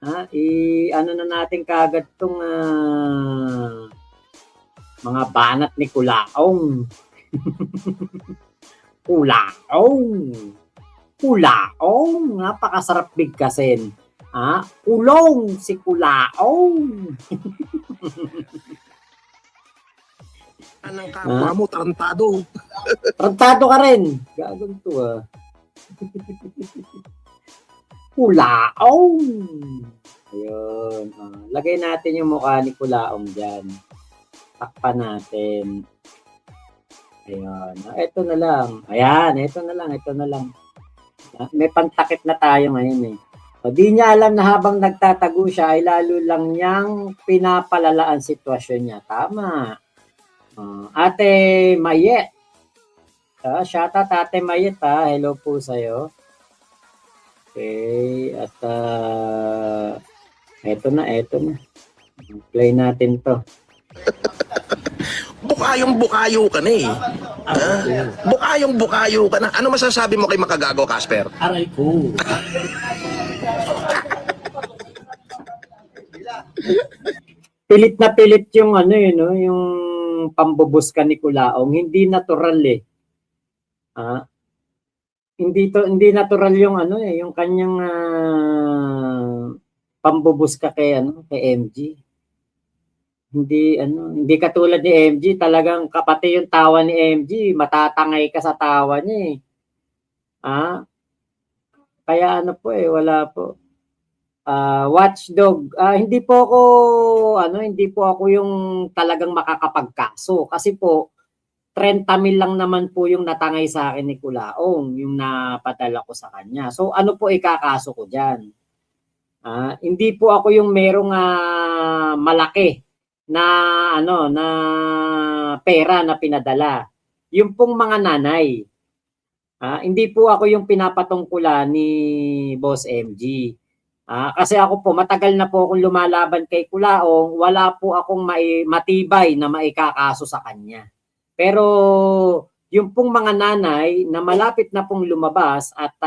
Ano na natin kaagad tong mga banat ni Kulaong. Kulaong, napakasarap bigkasin. Kulong si Kulaong. Anong kapwa mo, tarantado. Tarantado ka rin. Gagawin to Kulaong. Ayun. Lagay natin yung mukha ni Kulaong dyan. Takpan natin. Ayun. Ito na lang. Ayan, ito na lang. May pantakip na tayo ngayon Di niya alam na habang nagtatago siya ay lalo lang niyang pinapalala ang sitwasyon niya. Tama. Ate Mayet. Shoutout Ate Mayet Hello po sa'yo. Okay. At eto na. Play natin to. Bukayong-bukayo ka na Bukayong-bukayo ka na. Ano masasabi mo kay Makagago, Casper? Aray ko. Pilit na pilit yung yung pambubus ka ni Kulaong. Hindi natural Hindi natural yung yung kanyang pambubus ka kay MG. Hindi katulad ni MG, talagang kapati yung tawa ni MG, matatangay ka sa tawa niya Kaya wala po. Watchdog, hindi po ako yung talagang makakapagkaso kasi po 30 mil lang naman po yung natangay sa akin ni Kulaong, yung napadala ko sa kanya. So ano po ikakaso ko diyan? Hindi po ako yung merong malaki na na pera na pinadala. Yung pong mga nanay. Hindi po ako yung pinapatungkulan ni Boss MG. Kasi ako po matagal na po akong lumalaban kay Kulaong, wala po akong matibay na maikakaso sa kanya. Pero yung pong mga nanay na malapit na pong lumabas at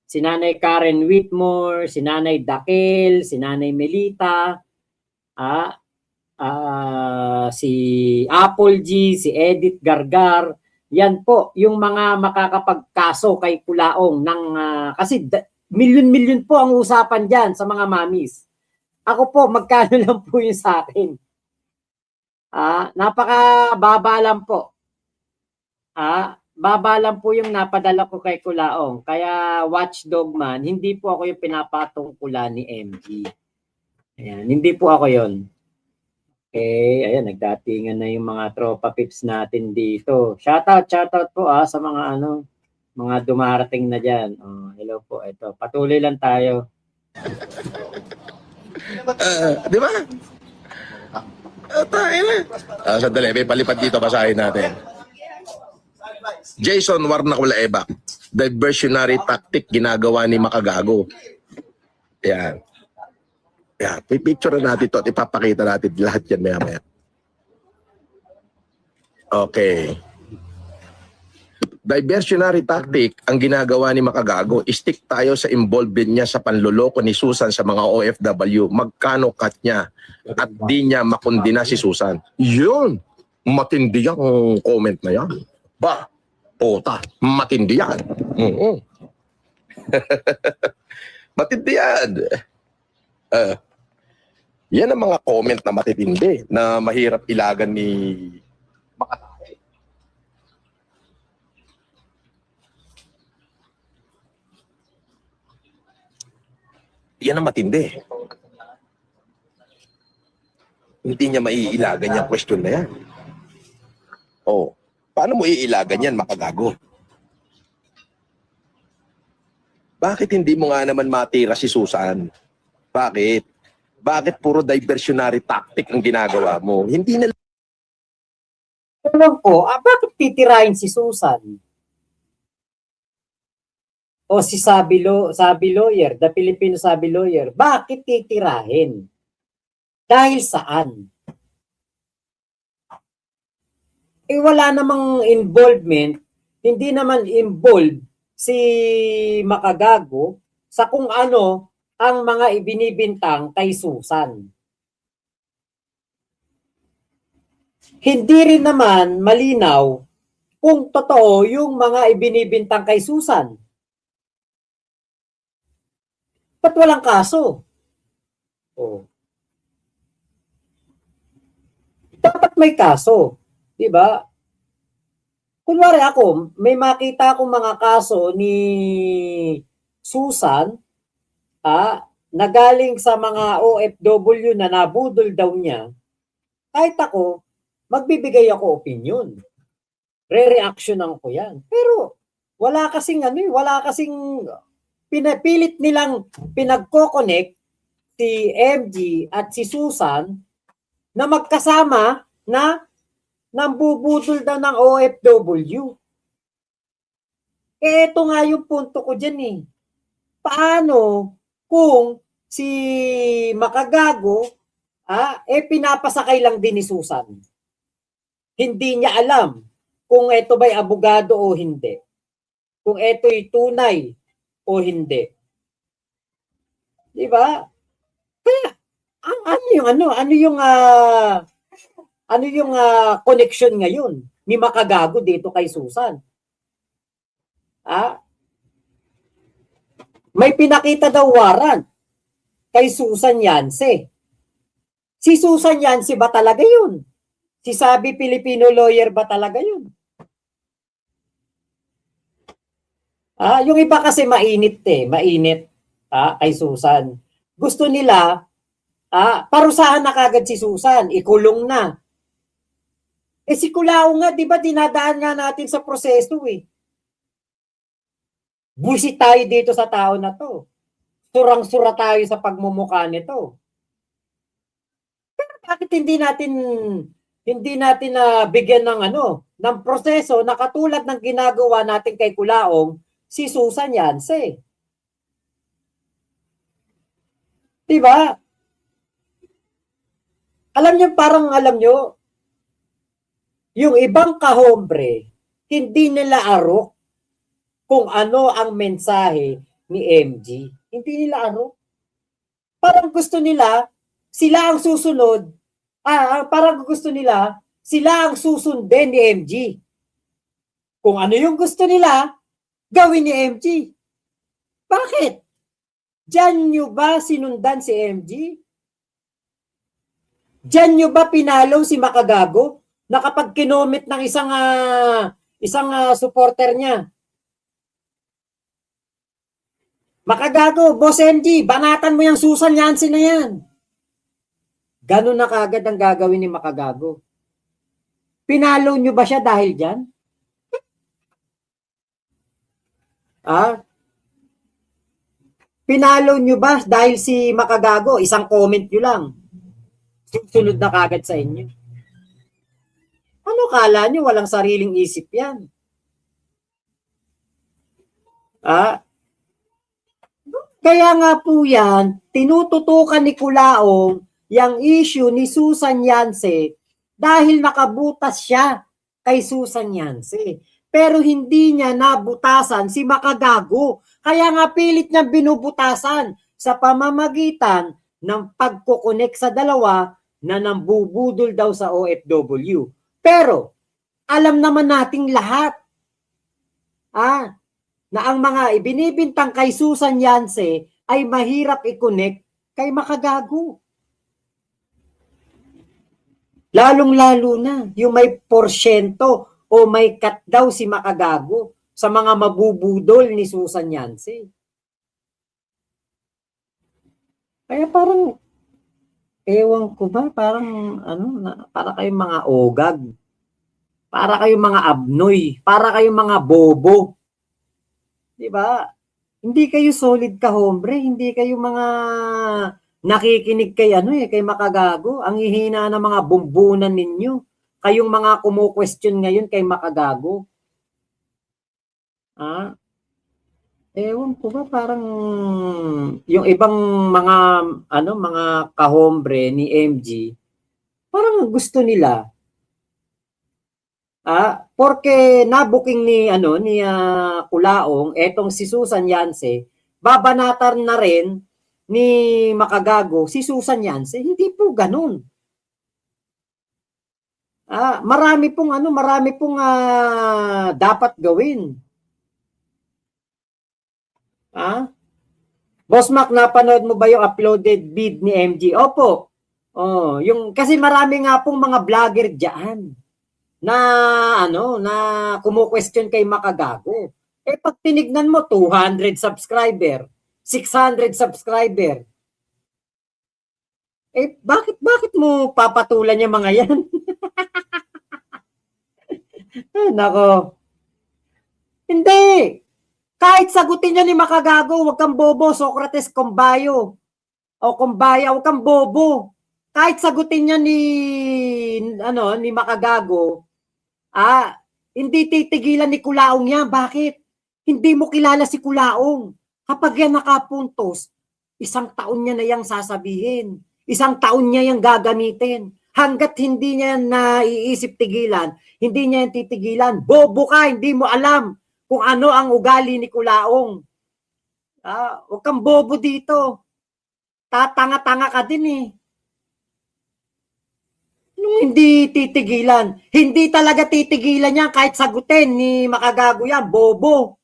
si Nanay Karen Whitmore, si Nanay Dakil, si Nanay Melita, si Apple G, si Edith Gargar, yan po yung mga makakapagkaso kay Kulaong ng kasi milyon-milyon po ang usapan diyan sa mga mamis. Ako po magkano lang po yung sa akin. Napakababa lang po. Baba lang po yung napadala ko kay Kulaong. Kaya watchdog man, hindi po ako yung pinapatungkulan ni MG. Ayan, hindi po ako yon. Okay, ayan, nagdatingan na yung mga tropa pips natin dito. Shoutout po sa mga mga dumarating na dyan. Hello po, ito. Patuloy lang tayo. Di ba? Tayo na. Sandali, may palipad dito, basahin natin. Jason Warnakulaeba, diversionary tactic ginagawa ni Makagago. Yan. Yan, pipicture natin ito at ipapakita natin lahat yan maya-maya. Okay. Diversionary tactic ang ginagawa ni Makagago. Stick tayo sa involvement niya sa panloloko ni Susan sa mga OFW. Magkano cut niya at di niya makundina si Susan. Yun. Matindi ang comment na yan. Ba? Pota. Matindi yan. Matindi yan. Yan ang mga comment na matitindi na mahirap ilagan ni Makatay. Yan ang matindi. Hindi niya maiilagan yung question na yan. Paano mo iilagan yan, Makagago? Bakit hindi mo nga naman matira si Susan? Bakit? Bakit puro diversionary tactic ang ginagawa mo? Hindi na... Tanong ko, bakit titirahin si Susan? O si Sabi Lawyer, the Filipino Sabi Lawyer, bakit titirahin? Dahil saan? Wala namang involvement, hindi naman involved si Makagago sa kung ano ang mga ibinibintang kay Susan. Hindi rin naman malinaw kung totoo yung mga ibinibintang kay Susan. Ba't walang kaso? Oh. Dapat may kaso, di ba? Kunwari ako, may makita akong mga kaso ni Susan na galing sa mga OFW na nabudol daw niya, kahit ako, magbibigay ako opinion. Re-reactionan ko yan. Pero wala kasing wala kasing pinapilit nilang pinagko-connect si MG at si Susan na magkasama na nambubudol daw ng OFW. Eh, ito nga yung punto ko dyan eh. Paano kung si Makagago, pinapasakay lang din ni Susan? Hindi niya alam kung ito ba'y abogado o hindi. Kung ito'y tunay o hindi. Di ba? Kaya, ano yung connection ngayon ni Makagago dito kay Susan? May pinakita daw warrant kay Susan Yance. Si Susan Yance ba talaga yun? Si Sabi Filipino lawyer ba talaga yun? Yung iba kasi mainit mainit kay Susan. Gusto nila parusahan na kagad si Susan, ikulong na. Eh si Culao nga, di ba dinadaan nga natin sa proseso eh. Buisit tayo dito sa tao na to. Surang-sura tayo sa pagmumukha nito. Pero bakit hindi natin bigyan ng ng proseso na katulad ng ginagawa natin kay Culaong si Susan Yance? Diba? Alam nyo, yung ibang kahombre, hindi nila arok kung ano ang mensahe ni MG. Hindi nila arok. Parang gusto nila, sila ang susunod. Parang gusto nila, sila ang susundin ni MG. Kung ano yung gusto nila, gawin ni MG. Bakit? Diyan nyo ba sinundan si MG? Diyan nyo ba pinalo si Makagago na kapag kinomit ng isang supporter niya? Makagago, Boss MG, banatan mo yung Susan Yance na yan. Ganun na kagad ang gagawin ni Makagago. Pinalo nyo ba siya dahil dyan? Pinalo nyo ba dahil si Makagago, isang comment nyo lang, sunod na kagad sa inyo? Ano kala nyo, walang sariling isip yan? Kaya nga po yan, tinututukan ni Culaong yung issue ni Susan Yance dahil nakabutas siya kay Susan Yance. Pero hindi niya nabutasan si Makagago. Kaya nga pilit niya binubutasan sa pamamagitan ng pagkukonek sa dalawa na nambubudol daw sa OFW. Pero alam naman nating lahat na ang mga ibinibintang kay Susan Yance ay mahirap i-connect kay Makagago. Lalong-lalo na yung may porsyento o may cut daw si Makagago sa mga mabubudol ni Susan Yance. Kaya parang, ewan ko ba, parang para kayong mga ogag, para kayong mga abnoy, para kayong mga bobo. Diba? Hindi kayo solid kahombre, hindi kayo mga nakikinig kay kay Makagago. Ang hihina ng mga bumbunan ninyo. Kayong mga kumu-question ngayon kay Makagago. Ewan ko ba, parang yung ibang mga kahombre ni MG, parang gusto nila porque nabuking ni Culaong etong si Susan Yance, babanatan na rin ni Makagago, si Susan Yance, hindi po ganun. Marami pong dapat gawin. Boss Mac, napanood mo ba yung uploaded vid ni MG? Opo. Yung kasi marami nga pong mga vlogger diyan na na kumu-question kay Makagago. Pag tinignan mo 200 subscriber, 600 subscriber. Bakit mo papatulan yung mga yan? Nako. Hindi. Kahit sagutin niya ni Makagago, wag kang bobo, Socrates Kumbayo. O Kumbaya, wag kang bobo. Kahit sagutin niya ni Makagago, hindi titigilan ni Kulaong yan. Bakit? Hindi mo kilala si Kulaong. Kapag yan nakapuntos, 1 taon niya na yang sasabihin. 1 taon niya yang gagamitin. Hanggat hindi niya naiisip tigilan, hindi niya yan titigilan. Bobo ka, hindi mo alam kung ano ang ugali ni Kulaong. Huwag kang bobo dito. Tatanga-tanga ka din eh. Hindi titigilan. Hindi talaga titigilan yan kahit sagutin ni Makagago yan. Bobo.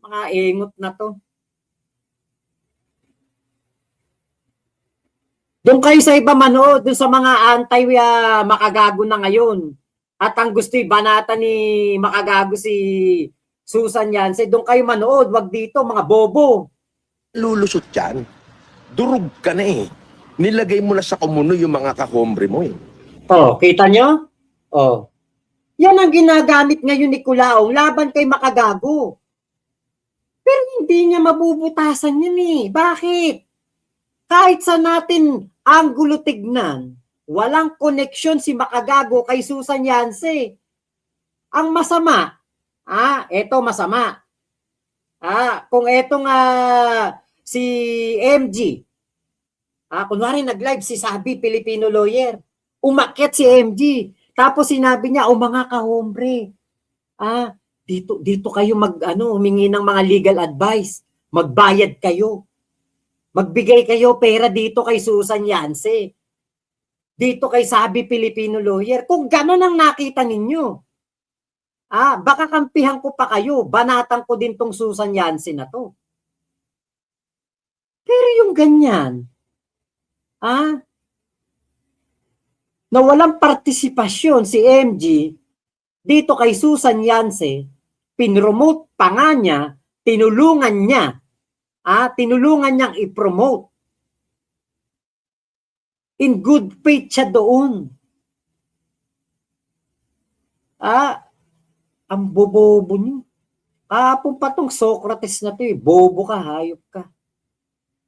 Mga engot na to. Doon kayo sa iba manood, doon sa mga anti-Makagago na ngayon. At ang gusto'y banata ni Makagago si Susan Yance, doon kayo manood, wag dito, mga bobo. Lulusot yan. Durog ka na eh. Nilagay mo na sa komuno yung mga kahombre mo eh. Kita nyo? Yan ang ginagamit ngayon ni Kulaong laban kay Makagago. Pero hindi niya mabubutasan yun eh. Bakit? Kahit sa natin anggulo tignan, walang koneksyon si Makagago kay Susan Yance. Ang masama, eto masama. Kung etong si MG, kunwari nag-live si Sabi, Filipino lawyer, umakyat si MG, tapos sinabi niya, mga kahombre, dito kayo humingi ng mga legal advice, magbayad kayo, magbigay kayo pera dito kay Susan Yance, dito kay Sabi, Filipino lawyer. Kung gano'n ang nakita ninyo, baka kampihan ko pa kayo, banatan ko din tong Susan Yance na to. Pero yung ganyan, na walang partisipasyon si MG dito kay Susan Yance, pinromote pa nga niya, tinulungan niyang i-promote. In good faith siya doon. Ang bobobo niyo. Kapon pa tong Socrates na to eh. Bobo ka, hayop ka.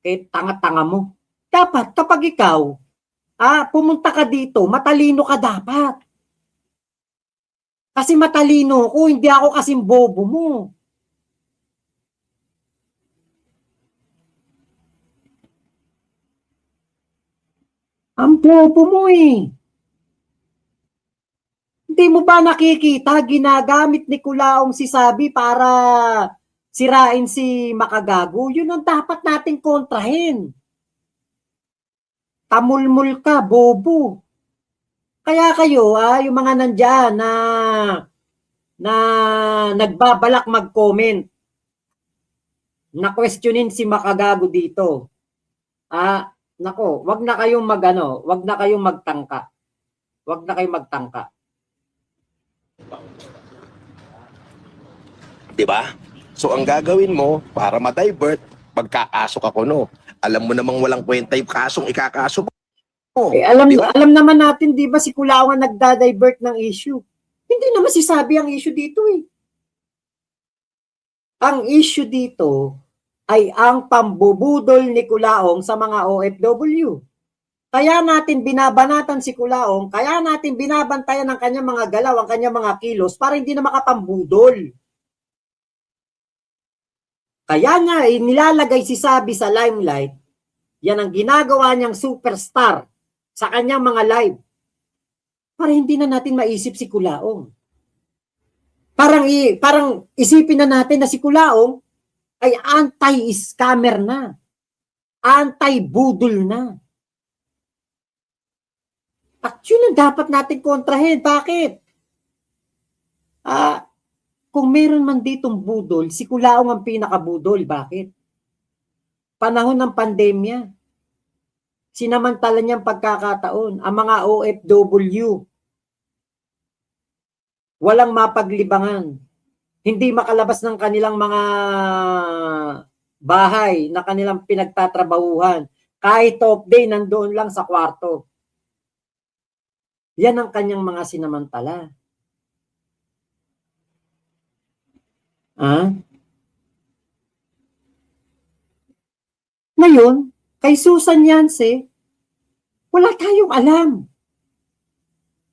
Kahit tanga-tanga mo. Dapat kapag ikaw, pumunta ka dito, matalino ka dapat. Kasi matalino ko, hindi ako kasing bobo mo. Ang bobo mo eh. Hindi mo ba nakikita, ginagamit ni Kulaong si Sabi para sirain si Makagago? Yun ang dapat nating kontrahin. Tamulmul ka, bobo. Kaya kayo, yung mga nandyan na nagbabalak mag-comment, na questionin si Makagago dito. Nako, wag na kayong magtangka. Wag na kayong magtangka. 'Di ba? So ang gagawin mo para ma-divert, pagkakasok ako no. Alam mo namang walang kwenta yung kasong ikakaso mo. Diba? Alam naman natin, 'di ba, si Kulaong ang nagda-divert ng issue. Hindi naman sisabi ang issue dito eh. Ang issue dito ay ang pambubudol ni Kulaong sa mga OFW. Kaya natin binabanatan si Kulaong, kaya natin binabantayan ang kanyang mga galaw, ang kanyang mga kilos para hindi na makapambudol. Kaya nga nilalagay si Sabi sa limelight, yan ang ginagawa niyang superstar sa kanyang mga live para hindi na natin maisip si Kulaong. Parang isipin na natin na si Kulaong ay anti-scammer na. Anti-budol na. At yun ang dapat natin kontrahin. Bakit? Kung meron man ditong budol, si Kulaong ang pinakabudol. Bakit? Panahon ng pandemya, sinamantala niyang pagkakataon, ang mga OFW, walang mapaglibangan, hindi makalabas ng kanilang mga bahay na kanilang pinagtatrabahuhan. Kahit off day, nandoon lang sa kwarto. Yan ang kanyang mga sinamantala. Ngayon, kay Susan Yance, wala tayong alam.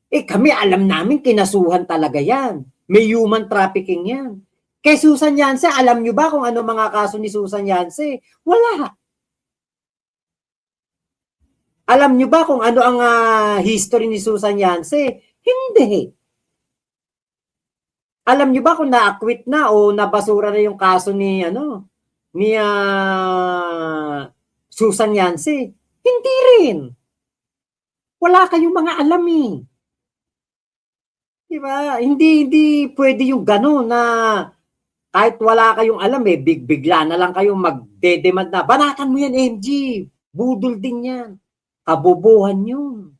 Kami alam namin, kinasuhan talaga yan. May human trafficking yan. Kay Susan Yance, alam nyo ba kung ano mga kaso ni Susan Yance? Wala. Alam nyo ba kung ano ang history ni Susan Yance? Hindi. Alam nyo ba kung na-acquit na o nabasura na yung kaso ni Susan Yance? Hindi rin. Wala kayong mga alam eh. Diba? Hindi pwede yung gano'n na kahit wala kayong alam bigla na lang kayong magdedemand na. Banatan mo yan, MG. Budol din yan. Kabobohan yun.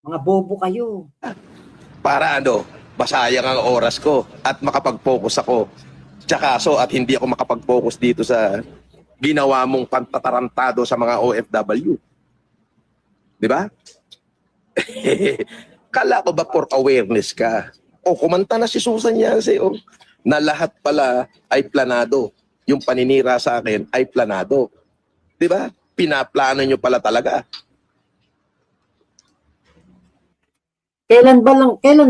Mga bobo kayo. Para masayang ang oras ko at makapag-focus ako sa kaso at hindi ako makapag-focus dito sa ginawa mong pantatarantado sa mga OFW. Di ba? Kala ko ba for awareness ka? Kumanta na si Susan Yance na lahat pala ay planado. Yung paninira sa akin ay planado. Di ba? Pinaplano nyo pala talaga. Kailan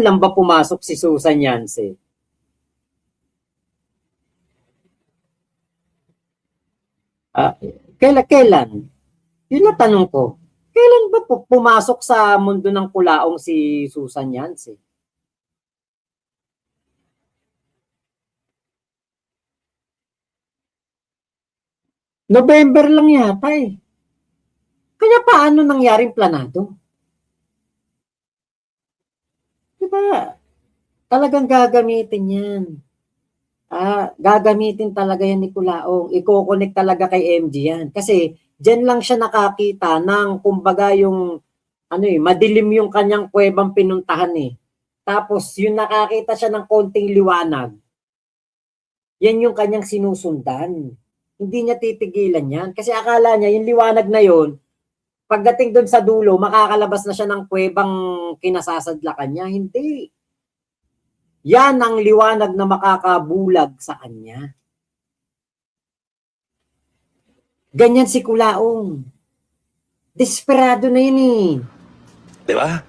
lang ba pumasok si Susan Yance? Kailan? Yun na tanong ko. Kailan ba pumasok sa mundo ng Kulaong si Susan Yance? November lang yata eh. Kaya paano nangyaring planado? Diba? Talagang gagamitin yan. Gagamitin talaga yan ni Kulaong. Iko-connect talaga kay MG yan. Kasi dyan lang siya nakakita ng kumbaga yung madilim yung kanyang kuwebang pinuntahan eh. Tapos yung nakakita siya ng konting liwanag. Yan yung kanyang sinusundan. Hindi niya titigilan yan. Kasi akala niya yung liwanag na yon, pagdating doon sa dulo, makakalabas na siya ng kuwebang kinasasadlakan niya. Hindi. Yan ang liwanag na makakabulag sa kanya. Ganyan si Kulaong. Desperado na yun eh. Di ba?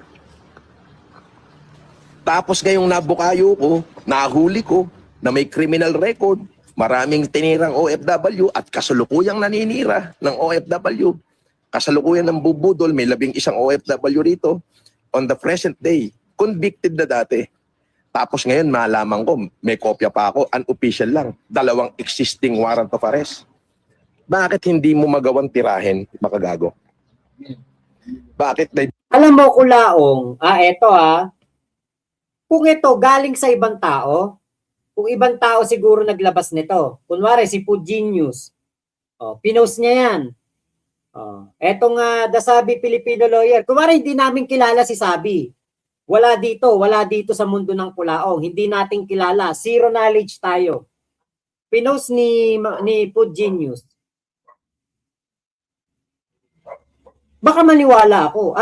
Tapos ngayong nabukayo ko, nahuli ko na may criminal record, maraming tinirang OFW at kasalukuyang naninira ng OFW. Kasalukuyan ng bubudol, may 11 OFW rito. On the present day, convicted na dati. Tapos ngayon, malaman ko, may kopya pa ako, unofficial lang, 2 existing warrant of arrest. Bakit hindi mo magawang tirahin, makagago? Bakit? Alam mo, Kulaong, kung ito galing sa ibang tao, kung ibang tao siguro naglabas nito, kunwari si Food Genius, pinost niya yan. Etong The Sabi Filipino Lawyer, kunwari hindi namin kilala si Sabi. Wala dito sa mundo ng Kulaong. Hindi natin kilala. Zero knowledge tayo. Pinost ni Food Genius. Baka maniwala ako.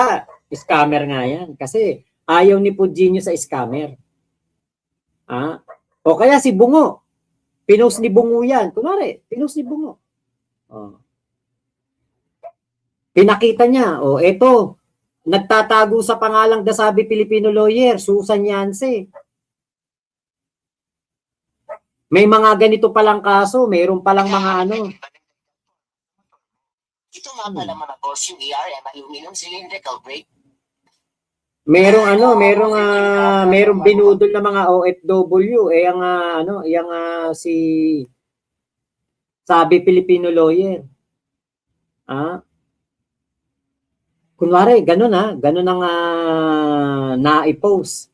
Scammer nga yan. Kasi ayaw ni Food Genius sa scammer. O kaya si Bungo. Pinost ni Bungo yan. Kunwari, pinost ni Bungo. Pinakita niya. Eto. Nagtatago sa pangalang The Sabi Filipino Lawyer, Susan Yance. May mga ganito palang kaso, mayroon palang mga Ito nga pala mga boss yung ARM ay uminom cylindrical break. Merong binudol na mga OFW si Sabi Filipino Lawyer. Ah, kunwari, ganun ganun ang na-post.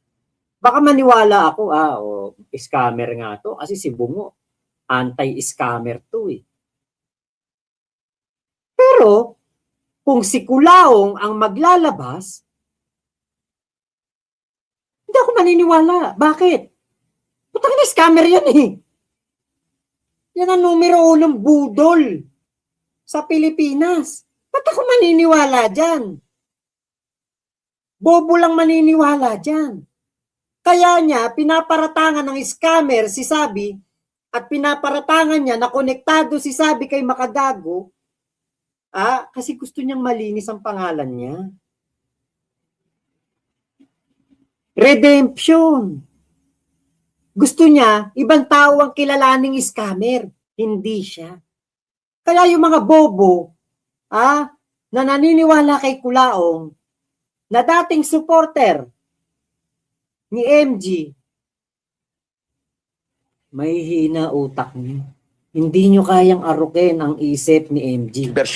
Baka maniwala ako, scammer nga to. Kasi si Bungo, anti-scammer to eh. Pero, kung si Kulaong ang maglalabas, hindi ako maniniwala. Bakit? Putang na scammer yan eh. Yan ang numero 1 budol sa Pilipinas. Ba't ako maniniwala dyan? Bobo lang maniniwala dyan. Kaya niya, pinaparatangan ng scammer si Sabi at pinaparatangan niya na konektado si Sabi kay Makagago kasi gusto niyang malinis ang pangalan niya. Redemption. Gusto niya, ibang tao ang kilalaning scammer. Hindi siya. Kaya yung mga bobo, na naniniwala kay Kulaong, na dating supporter ni MG, may hina utak niyo. Hindi nyo kayang arukin ang isip ni MG. Version